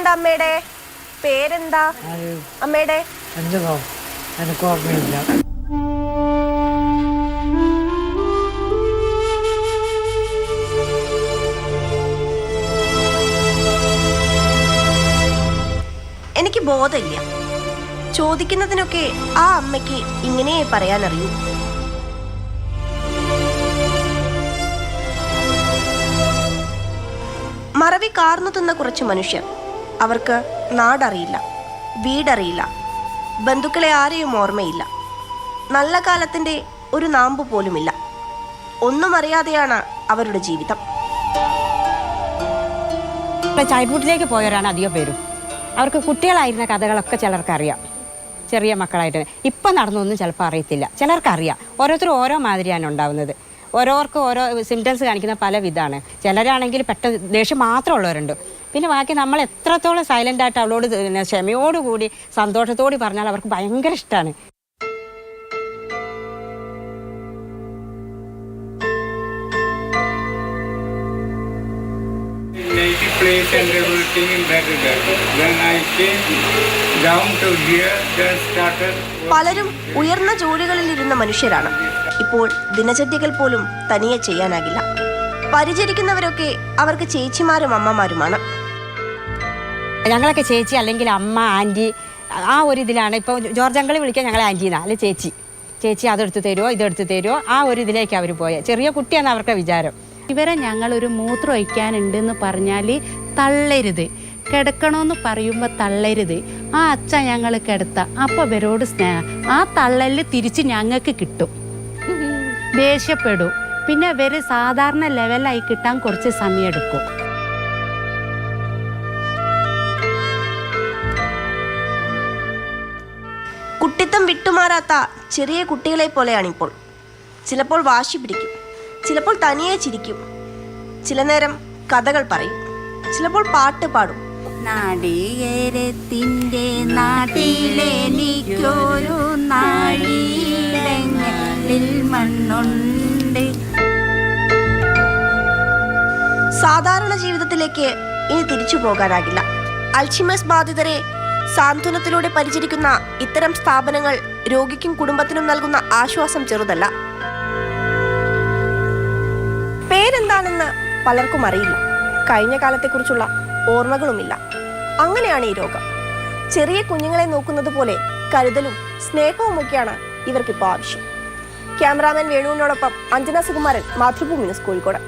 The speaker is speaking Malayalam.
പേരെന്താ അമ്മയുടെ? പേരെന്താ അമ്മയുടെ? എനിക്ക് ഓർമ്മയില്ല. എനിക്ക് ബോധമില്ല. ചോദിക്കുന്നതിനൊക്കെ ആ അമ്മയ്ക്ക് ഇങ്ങനെ പറയാനറിയൂ. മറവി കാർന്നു തിന്ന കുറച്ച് മനുഷ്യർ. അവർക്ക് നാടറിയില്ല, വീടറിയില്ല, ബന്ധുക്കളെ ആരെയും ഓർമ്മയില്ല, നല്ല കാലത്തിൻ്റെ ഒരു നാമ്പ് പോലുമില്ല. ഒന്നും അറിയാതെയാണ് അവരുടെ ജീവിതം. ചൈൽഡ്ഹുഡിലേക്ക് പോയവരാണ് അധികം പേരും. അവർക്ക് കുട്ടികളായിരുന്ന കഥകളൊക്കെ ചിലർക്കറിയാം, ചെറിയ മക്കളായിട്ട്. ഇപ്പം നടന്നൊന്നും ചിലപ്പോൾ അറിയത്തില്ല, ചിലർക്കറിയാം. ഓരോരുത്തരും ഓരോ മാതിരിയാണ് ഉണ്ടാവുന്നത്. ഓരോർക്കും ഓരോ സിംറ്റംസ് കാണിക്കുന്ന പല വിധമാണ്. ചിലരാണെങ്കിൽ പെട്ടെന്ന് ദേഷ്യം മാത്രമുള്ളവരുണ്ട്. പിന്നെ ബാക്കി നമ്മൾ എത്രത്തോളം സൈലൻ്റായിട്ട് അവളോട് ക്ഷമയോടുകൂടി സന്തോഷത്തോടെ പറഞ്ഞാൽ അവർക്ക് ഭയങ്കര ഇഷ്ടമാണ്. പലരും ഉയർന്ന ജോലികളിൽ ഇരുന്ന മനുഷ്യരാണ്. ഇപ്പോൾ ദിനചര്യകൾ പോലും തനിയെ ചെയ്യാനാകില്ല. പരിചരിക്കുന്നവരൊക്കെ അവർക്ക് ചേച്ചിമാരും അമ്മമാരുമാണ്. ഞങ്ങളൊക്കെ ചേച്ചി അല്ലെങ്കിൽ അമ്മ, ആൻറ്റി, ആ ഒരു ഇതിലാണ്. ഇപ്പോൾ ജോർജ് അങ്കിൾ വിളിക്കാൻ ഞങ്ങളെ ആൻറ്റീന്നാ, അല്ലെ ചേച്ചി. ചേച്ചി അതെടുത്ത് തരുമോ ഇതെടുത്ത് തരുമോ, ആ ഒരു ഇതിലേക്ക് അവർ പോയത്. ചെറിയ കുട്ടിയാണ് അവർക്ക് വിചാരം. ഇവരെ ഞങ്ങളൊരു മൂത്രം ഒഴിക്കാനുണ്ടെന്ന് പറഞ്ഞാൽ തള്ളരുത്, കിടക്കണമെന്ന് പറയുമ്പോൾ തള്ളരുത്. ആ അച്ഛ ഞങ്ങൾ കിടത്ത അപ്പോൾ ഇവരോട് സ്നേഹം. ആ തള്ളല് തിരിച്ച് ഞങ്ങൾക്ക് കിട്ടും. ദേഷ്യപ്പെടും. പിന്നെ ഇവർ സാധാരണ ലെവലായി കിട്ടാൻ കുറച്ച് സമയമെടുക്കും. കുട്ടിത്തം വിട്ടുമാറാത്ത ചെറിയ കുട്ടികളെ പോലെയാണിപ്പോൾ. ചിലപ്പോൾ വാശി പിടിക്കും, ചിലപ്പോൾ തനിയെ ചിരിക്കും, ചില നേരം കഥകൾ പറയും, ചിലപ്പോൾ പാട്ട് പാടും. നാടികേരത്തിൻ്റെ നാട്ടിലെനിക്കൊരു നാഴിയിടങ്ങളിൽ മണ്ണുണ്ട്. സാധാരണ ജീവിതത്തിലേക്ക് ഇനി തിരിച്ചു പോകാനാകില്ല. അൽഷിമേഴ്സ് ബാധിതരെ സാന്ത്വനത്തിലൂടെ പരിചരിക്കുന്ന ഇത്തരം സ്ഥാപനങ്ങൾ രോഗിക്കും കുടുംബത്തിനും നൽകുന്ന ആശ്വാസം ചെറുതല്ല. പേരെന്താണെന്ന് പലർക്കും അറിയില്ല, കഴിഞ്ഞ കാലത്തെക്കുറിച്ചുള്ള ഓർമ്മകളുമില്ല. അങ്ങനെയാണ് ഈ രോഗം. ചെറിയ കുഞ്ഞുങ്ങളെ നോക്കുന്നത് പോലെ കരുതലും സ്നേഹവുമൊക്കെയാണ് ഇവർക്കിപ്പോൾ ആവശ്യം. ക്യാമറാമാൻ വേണുവിനോടൊപ്പം അഞ്ജന സുകുമാരൻ, മാതൃഭൂമി ന്യൂസ്, കോഴിക്കോട്.